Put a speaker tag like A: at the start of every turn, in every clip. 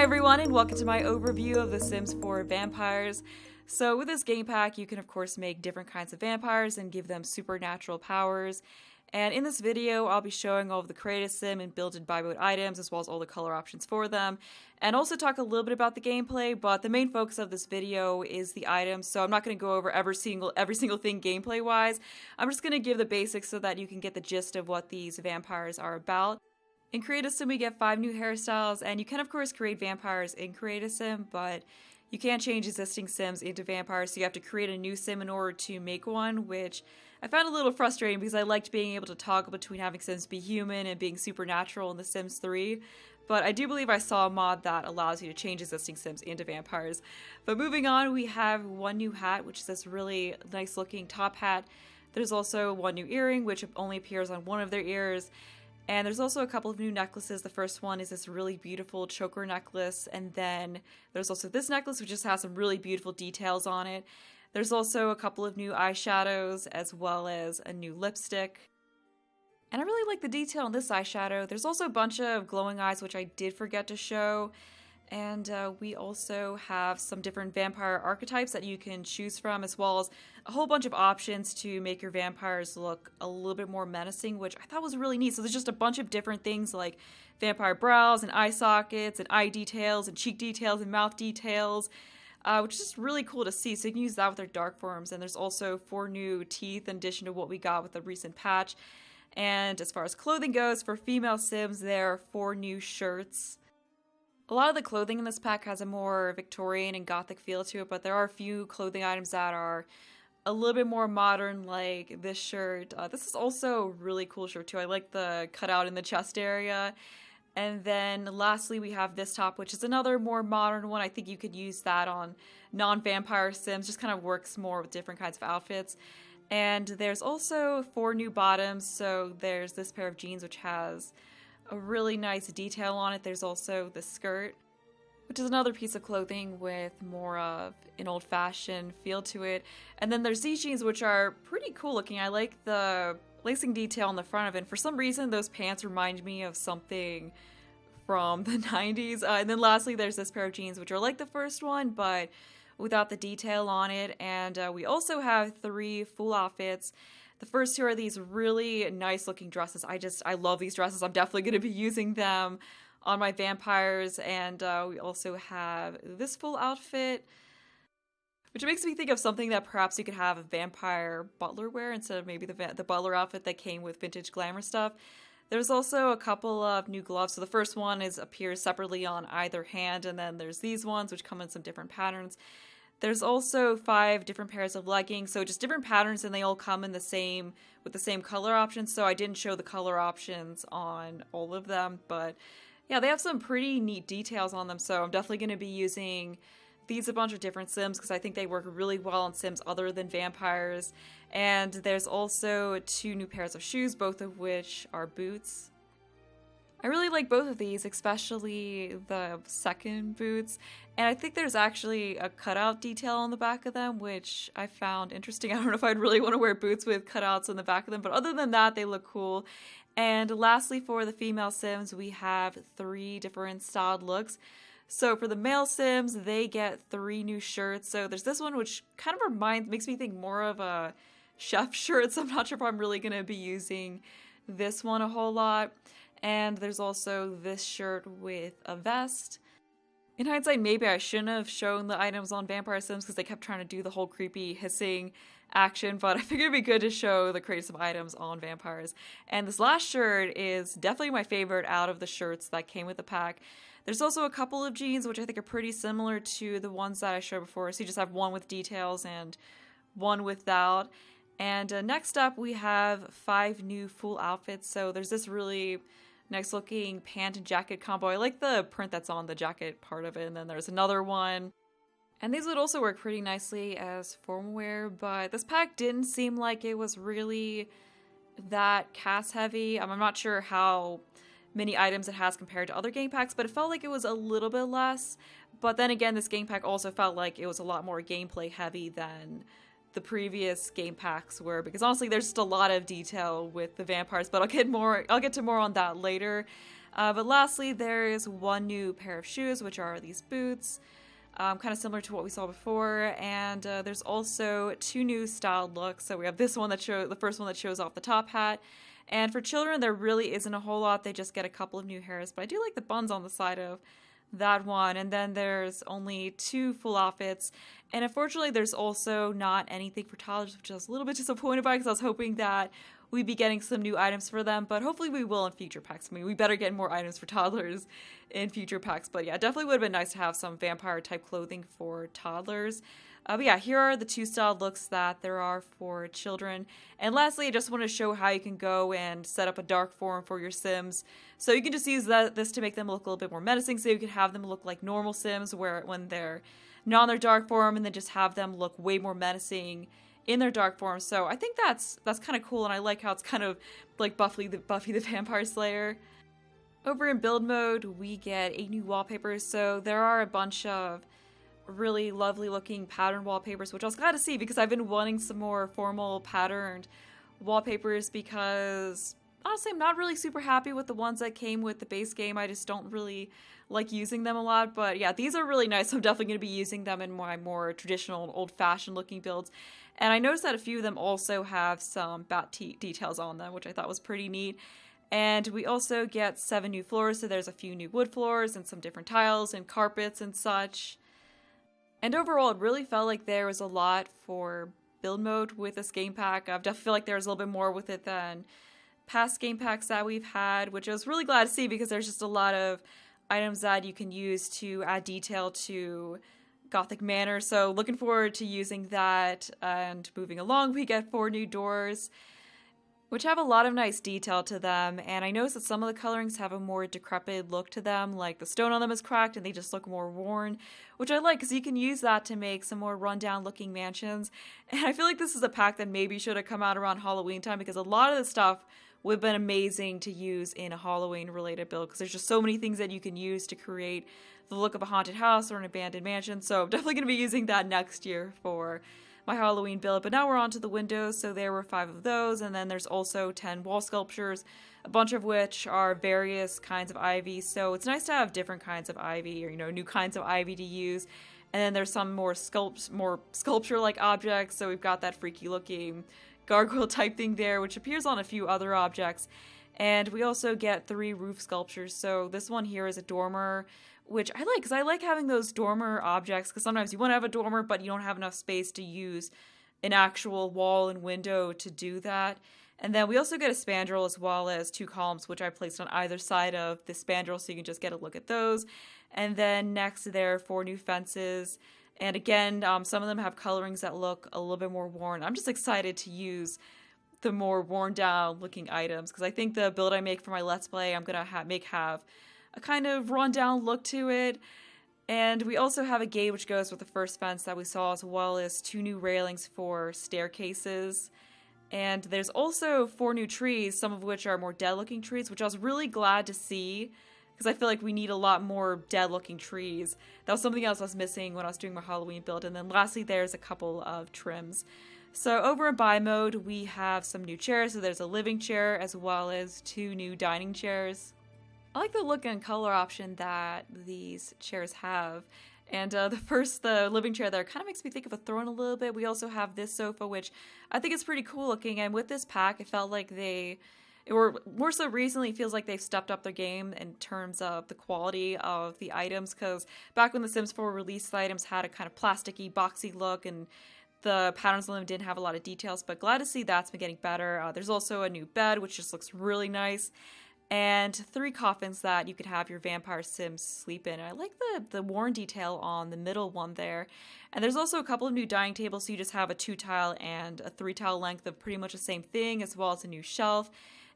A: Hi everyone, and welcome to my overview of The Sims 4 Vampires. So with this game pack, you can of course make different kinds of vampires and give them supernatural powers. And in this video, I'll be showing all of the created sim and build by mode items, as well as all the color options for them. And also talk a little bit about the gameplay, but the main focus of this video is the items, so I'm not going to go over every single thing gameplay-wise. I'm just going to give the basics so that you can get the gist of what these vampires are about. In Creative Sim, we get 5 new hairstyles, and you can of course create vampires in Creative Sim, but you can't change existing sims into vampires, so you have to create a new sim in order to make one, which I found a little frustrating because I liked being able to toggle between having sims be human and being supernatural in The Sims 3. But I do believe I saw a mod that allows you to change existing sims into vampires. But moving on, we have one new hat, which is this really nice looking top hat. There's also one new earring, which only appears on one of their ears. And there's also a couple of new necklaces. The first one is this really beautiful choker necklace, and then there's also this necklace which just has some really beautiful details on it. There's also a couple of new eyeshadows as well as a new lipstick. And I really like the detail on this eyeshadow. There's also a bunch of glowing eyes which I did forget to show. And we also have some different vampire archetypes that you can choose from, as well as a whole bunch of options to make your vampires look a little bit more menacing, which I thought was really neat. So there's just a bunch of different things like vampire brows and eye sockets and eye details and cheek details and mouth details, which is just really cool to see. So you can use that with their dark forms. And there's also 4 new teeth in addition to what we got with the recent patch. And as far as clothing goes, for female sims, there are 4 new shirts. A lot of the clothing in this pack has a more Victorian and Gothic feel to it, but there are a few clothing items that are a little bit more modern, like this shirt. This is also a really cool shirt too. I like the cutout in the chest area. And then lastly, we have this top, which is another more modern one. I think you could use that on non-vampire sims, just kind of works more with different kinds of outfits. And there's also 4 new bottoms. So there's this pair of jeans, which has a really nice detail on it. There's also the skirt, which is another piece of clothing with more of an old-fashioned feel to it. And then there's these jeans, which are pretty cool looking. I like the lacing detail on the front of it. And for some reason, those pants remind me of something from the 90s. And then lastly, there's this pair of jeans, which are like the first one, but without the detail on it. And we also have 3 full outfits. The first 2 are these really nice looking dresses. I love these dresses. I'm definitely going to be using them on my vampires. And we also have this full outfit, which makes me think of something that perhaps you could have a vampire butler wear instead of maybe the butler outfit that came with vintage glamour stuff. There's also a couple of new gloves. So the first one appears separately on either hand, and then there's these ones which come in some different patterns. There's also 5 different pairs of leggings, so just different patterns, and they all come in with the same color options. So I didn't show the color options on all of them, but yeah, they have some pretty neat details on them. So I'm definitely going to be using these a bunch of different sims because I think they work really well on sims other than vampires. And there's also 2 new pairs of shoes, both of which are boots. I really like both of these, especially the second boots, and I think there's actually a cutout detail on the back of them, which I found interesting. I don't know if I'd really want to wear boots with cutouts on the back of them, but other than that, they look cool. And lastly, for the female sims, we have 3 different styled looks. So for the male sims, they get 3 new shirts. So there's this one, which kind of makes me think more of a chef shirt, so I'm not sure if I'm really going to be using this one a whole lot. And there's also this shirt with a vest. In hindsight, maybe I shouldn't have shown the items on Vampire Sims because they kept trying to do the whole creepy hissing action, but I figured it'd be good to show the creative items on vampires. And this last shirt is definitely my favorite out of the shirts that came with the pack. There's also a couple of jeans which I think are pretty similar to the ones that I showed before, so you just have one with details and one without. And next up, we have 5 new full outfits. So there's this really nice looking pant and jacket combo. I like the print that's on the jacket part of it. And then there's another one. And these would also work pretty nicely as formal wear, but this pack didn't seem like it was really that cast heavy. I'm not sure how many items it has compared to other game packs, but it felt like it was a little bit less. But then again, this game pack also felt like it was a lot more gameplay heavy than the previous game packs were, because honestly there's just a lot of detail with the vampires, but I'll get to more on that later. But lastly, there is one new pair of shoes, which are these boots. Kind of similar to what we saw before, and there's also two new styled looks. So we have this one that the first one that shows off the top hat, and for children there really isn't a whole lot. They just get a couple of new hairs, but I do like the buns on the side of that one. And then there's only two full outfits, and unfortunately there's also not anything for toddlers, which I was a little bit disappointed by because I was hoping that we'd be getting some new items for them, but hopefully we will in future packs. I mean, we better get more items for toddlers in future packs, but yeah, definitely would have been nice to have some vampire type clothing for toddlers. But yeah, here are the two styled looks that there are for children. And lastly, I just want to show how you can go and set up a dark form for your Sims. So you can just use this to make them look a little bit more menacing, so you can have them look like normal Sims when they're not in their dark form, and then just have them look way more menacing in their dark form. So I think that's kind of cool, and I like how it's kind of like Buffy the Vampire Slayer. Over in build mode, we get 8 new wallpapers. So there are a bunch of really lovely looking pattern wallpapers, which I was glad to see because I've been wanting some more formal patterned wallpapers, because honestly I'm not really super happy with the ones that came with the base game. I just don't really like using them a lot, but yeah, these are really nice. I'm definitely going to be using them in my more traditional old-fashioned looking builds. And I noticed that a few of them also have some bat details on them, which I thought was pretty neat. And we also get 7 new floors, so there's a few new wood floors and some different tiles and carpets and such. And overall, it really felt like there was a lot for build mode with this game pack. I definitely feel like there was a little bit more with it than past game packs that we've had, which I was really glad to see because there's just a lot of items that you can use to add detail to Gothic Manor. So looking forward to using that. And moving along, we get 4 new doors, which have a lot of nice detail to them. And I noticed that some of the colorings have a more decrepit look to them, like the stone on them is cracked and they just look more worn, which I like because you can use that to make some more rundown looking mansions. And I feel like this is a pack that maybe should have come out around Halloween time, because a lot of the stuff would have been amazing to use in a Halloween related build, because there's just so many things that you can use to create the look of a haunted house or an abandoned mansion. So I'm definitely going to be using that next year for my Halloween build. But now we're on to the windows, so there were 5 of those, and then there's also 10 wall sculptures, a bunch of which are various kinds of ivy. So it's nice to have different kinds of ivy, or new kinds of ivy to use. And then there's some more sculpture-like objects. So we've got that freaky looking gargoyle type thing there, which appears on a few other objects. And we also get 3 roof sculptures. So this one here is a dormer, which I like because I like having those dormer objects, because sometimes you want to have a dormer but you don't have enough space to use an actual wall and window to do that. And then we also get a spandrel as well as 2 columns, which I placed on either side of the spandrel, so you can just get a look at those. And then next there are 4 new fences. And again, some of them have colorings that look a little bit more worn. I'm just excited to use the more worn down looking items, because I think the build I make for my Let's Play, I'm going to have a kind of run down look to it. And we also have a gate which goes with the first fence that we saw, as well as 2 new railings for staircases. And there's also 4 new trees, some of which are more dead looking trees, which I was really glad to see, because I feel like we need a lot more dead looking trees. That was something else I was missing when I was doing my Halloween build. And then lastly, there's a couple of trims. So over in buy mode, we have some new chairs. So there's a living chair as well as 2 new dining chairs. I like the look and color option that these chairs have. And the living chair there kind of makes me think of a throne a little bit. We also have this sofa, which I think is pretty cool looking. And with this pack, it felt like more so recently, it feels like they've stepped up their game in terms of the quality of the items. Because back when the Sims 4 released, the items had a kind of plasticky, boxy look, and the patterns on them didn't have a lot of details. But glad to see that's been getting better. There's also a new bed, which just looks really nice. And 3 coffins that you could have your vampire Sims sleep in. And I like the worn detail on the middle one there. And there's also a couple of new dining tables, so you just have a 2-tile and a 3-tile length of pretty much the same thing, as well as a new shelf.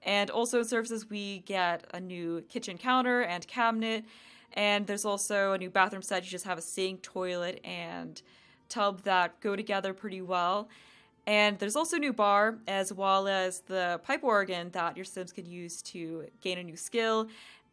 A: And also in services, we get a new kitchen counter and cabinet. And there's also a new bathroom set. You just have a sink, toilet, and tub that go together pretty well. And there's also a new bar, as well as the pipe organ that your Sims could use to gain a new skill.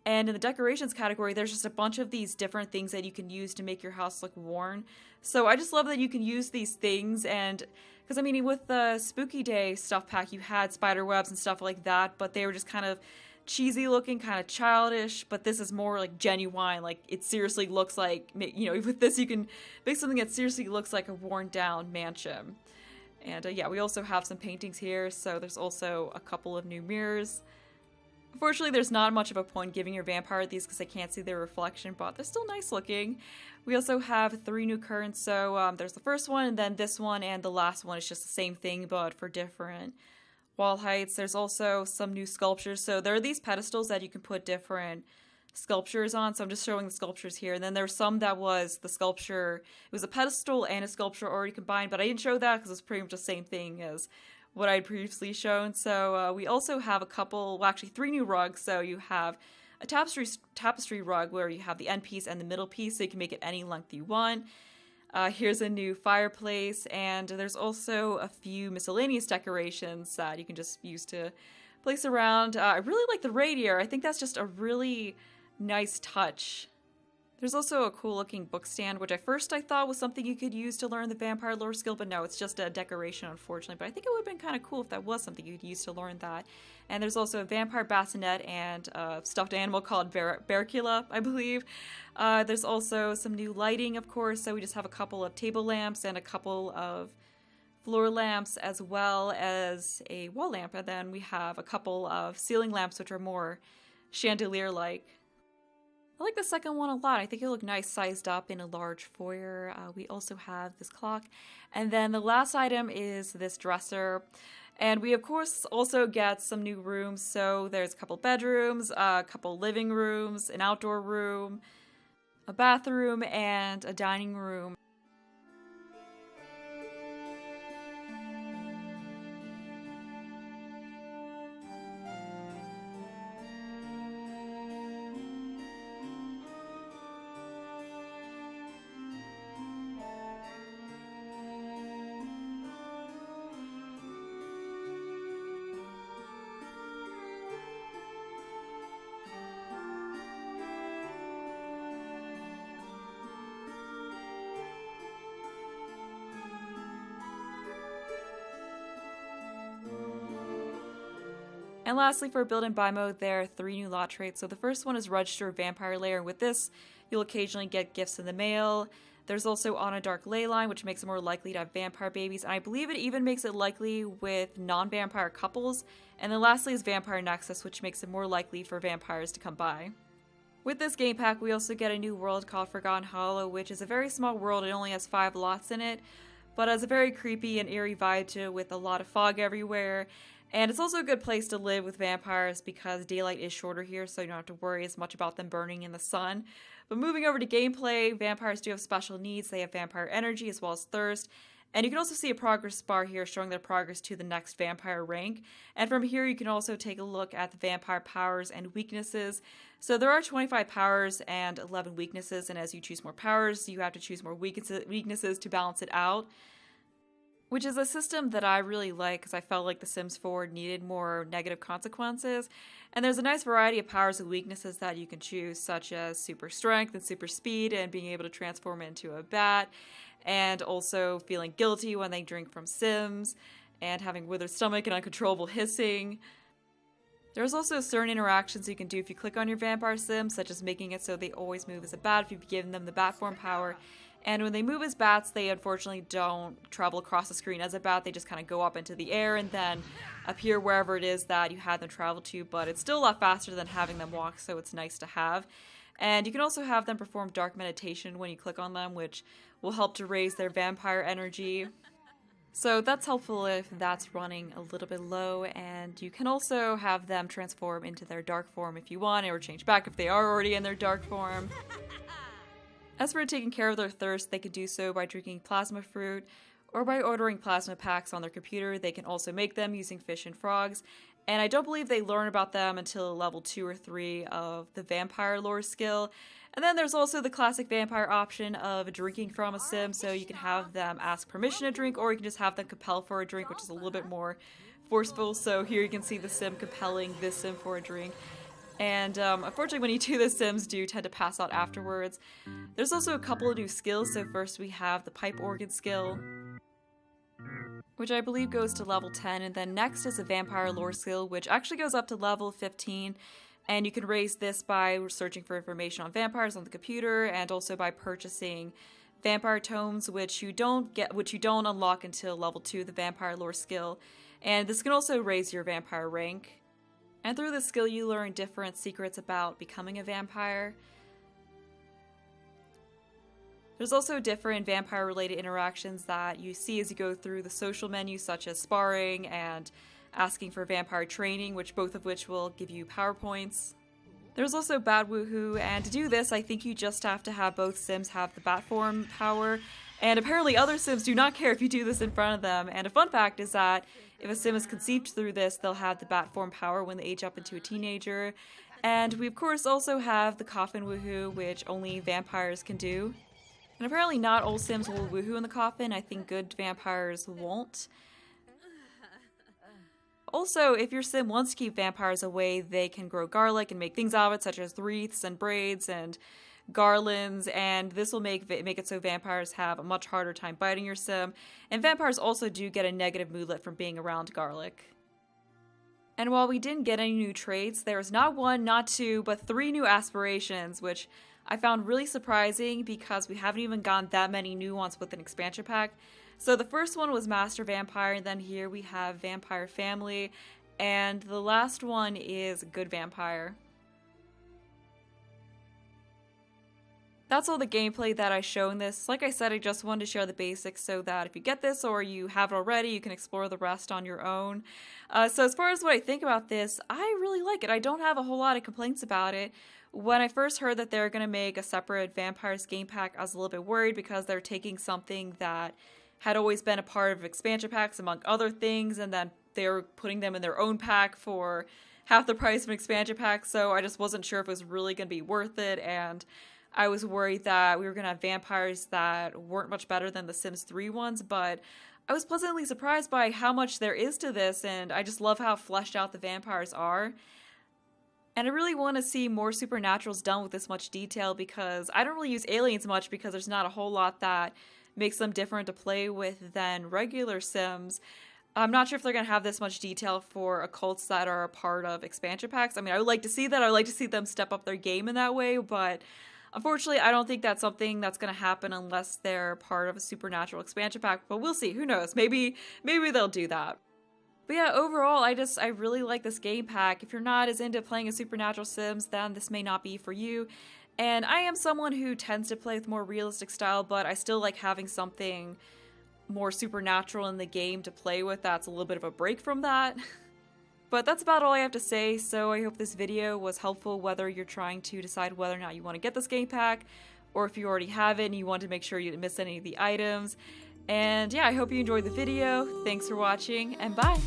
A: And in the decorations category, there's just a bunch of these different things that you can use to make your house look worn. So I just love that you can use these things, and because I mean, with the Spooky Day stuff pack, you had spider webs and stuff like that, but they were just kind of cheesy looking, kind of childish, but this is more like genuine. Like, it seriously looks like, you know, with this you can make something that seriously looks like a worn down mansion. And yeah, we also have some paintings here, so there's also a couple of new mirrors. Unfortunately, there's not much of a point giving your vampire these because I can't see their reflection, but they're still nice looking. We also have 3 new currents, so there's the first one, and then this one, and the last one is just the same thing, but for different wall heights. There's also some new sculptures, so there are these pedestals that you can put different sculptures on, so I'm just showing the sculptures here. And then there's some that was the sculpture, it was a pedestal and a sculpture already combined, but I didn't show that because it's pretty much the same thing as what I had previously shown. So we also have a couple, well actually 3 new rugs. So you have a tapestry rug where you have the end piece and the middle piece, so you can make it any length you want. Here's a new fireplace, and there's also a few miscellaneous decorations that you can just use to place around. I really like the radiator. I think that's just a really nice touch. There's also a cool looking book stand, which at first I thought was something you could use to learn the vampire lore skill, but no, it's just a decoration, unfortunately. But I think it would have been kind of cool if that was something you could use to learn that. And there's also a vampire bassinet and a stuffed animal called Barricula, I believe. There's also some new lighting, of course, so we just have a couple of table lamps and a couple of floor lamps, as well as a wall lamp. And then we have a couple of ceiling lamps, which are more chandelier-like. I like the second one a lot. I think it'll look nice sized up in a large foyer. We also have this clock. And then the last item is this dresser. And we, of course, also get some new rooms. So there's a couple bedrooms, a couple living rooms, an outdoor room, a bathroom, and a dining room. And lastly, for build and buy mode, there are 3 new lot traits. So the first one is Register Vampire Lair, and with this, you'll occasionally get gifts in the mail. There's also On a Dark Ley Line, which makes it more likely to have vampire babies, and I believe it even makes it likely with non-vampire couples. And then lastly is Vampire Nexus, which makes it more likely for vampires to come by. With this game pack, we also get a new world called Forgotten Hollow, which is a very small world. It only has 5 lots in it, but has a very creepy and eerie vibe to it with a lot of fog everywhere. And it's also a good place to live with vampires because daylight is shorter here, so you don't have to worry as much about them burning in the sun. But moving over to gameplay, vampires do have special needs. They have vampire energy as well as thirst. And you can also see a progress bar here showing their progress to the next vampire rank. And from here you can also take a look at the vampire powers and weaknesses. So there are 25 powers and 11 weaknesses, and as you choose more powers, you have to choose more weaknesses to balance it out. Which is a system that I really like because I felt like The Sims 4 needed more negative consequences. And there's a nice variety of powers and weaknesses that you can choose, such as super strength and super speed and being able to transform into a bat, and also feeling guilty when they drink from Sims, and having withered stomach and uncontrollable hissing. There's also certain interactions you can do if you click on your vampire sim, such as making it so they always move as a bat if you've given them the bat form power. And when they move as bats, they unfortunately don't travel across the screen as a bat. They just kind of go up into the air and then appear wherever it is that you had them travel to. But it's still a lot faster than having them walk, so it's nice to have. And you can also have them perform dark meditation when you click on them, which will help to raise their vampire energy. So that's helpful if that's running a little bit low. And you can also have them transform into their dark form if you want, or change back if they are already in their dark form. As for taking care of their thirst, they could do so by drinking plasma fruit or by ordering plasma packs on their computer. They can also make them using fish and frogs, and I don't believe they learn about them until level 2 or 3 of the vampire lore skill. And then there's also the classic vampire option of drinking from a sim, so you can have them ask permission to drink, or you can just have them compel for a drink, which is a little bit more forceful. So here you can see the sim compelling this sim for a drink. And unfortunately, when you do this, Sims do tend to pass out afterwards. There's also a couple of new skills. So first we have the pipe organ skill. which I believe goes to level 10, and then next is a vampire lore skill, which actually goes up to level 15, and you can raise this by searching for information on vampires on the computer, and also by purchasing vampire tomes, which you don't unlock until level 2 of the vampire lore skill, and this can also raise your vampire rank. And through this skill you learn different secrets about becoming a vampire. There's also different vampire-related interactions that you see as you go through the social menu, such as sparring and asking for vampire training, both of which will give you power points. There's also Bad Woohoo, and to do this, I think you just have to have both Sims have the Bat form power, and apparently other Sims do not care if you do this in front of them. And a fun fact is that if a Sim is conceived through this, they'll have the Bat form power when they age up into a teenager. And we of course also have the Coffin Woohoo, which only vampires can do. And apparently not all Sims will woohoo in the coffin. I think good vampires won't. Also, if your Sim wants to keep vampires away, they can grow garlic and make things out of it, such as wreaths and braids and garlands, and this will make it so vampires have a much harder time biting your Sim. And vampires also do get a negative moodlet from being around garlic. And while we didn't get any new traits, there was not one, not two, but 3 new aspirations, which I found really surprising because we haven't even gotten that many new ones with an expansion pack. So the first one was Master Vampire, and then here we have Vampire Family, and the last one is Good Vampire. That's all the gameplay that I show in this. Like I said, I just wanted to share the basics so that if you get this or you have it already, you can explore the rest on your own. So as far as what I think about this, I really like it. I don't have a whole lot of complaints about it. When I first heard that they're going to make a separate Vampires game pack, I was a little bit worried because they're taking something that had always been a part of expansion packs among other things, and then they were putting them in their own pack for half the price of an expansion pack, so I just wasn't sure if it was really going to be worth it, and I was worried that we were going to have vampires that weren't much better than the Sims 3 ones, but I was pleasantly surprised by how much there is to this, and I just love how fleshed out the vampires are. And I really want to see more supernaturals done with this much detail because I don't really use aliens much because there's not a whole lot that makes them different to play with than regular Sims. I'm not sure if they're going to have this much detail for occults that are a part of expansion packs. I mean, I would like to see that. I would like to see them step up their game in that way, but unfortunately, I don't think that's something that's going to happen unless they're part of a supernatural expansion pack, but we'll see. Who knows? Maybe they'll do that. But yeah, overall, I really like this game pack. If you're not as into playing a supernatural Sims, then this may not be for you. And I am someone who tends to play with more realistic style, but I still like having something more supernatural in the game to play with that's a little bit of a break from that. But that's about all I have to say, so I hope this video was helpful whether you're trying to decide whether or not you want to get this game pack, or if you already have it and you want to make sure you didn't miss any of the items. And yeah, I hope you enjoyed the video. Thanks for watching, and bye!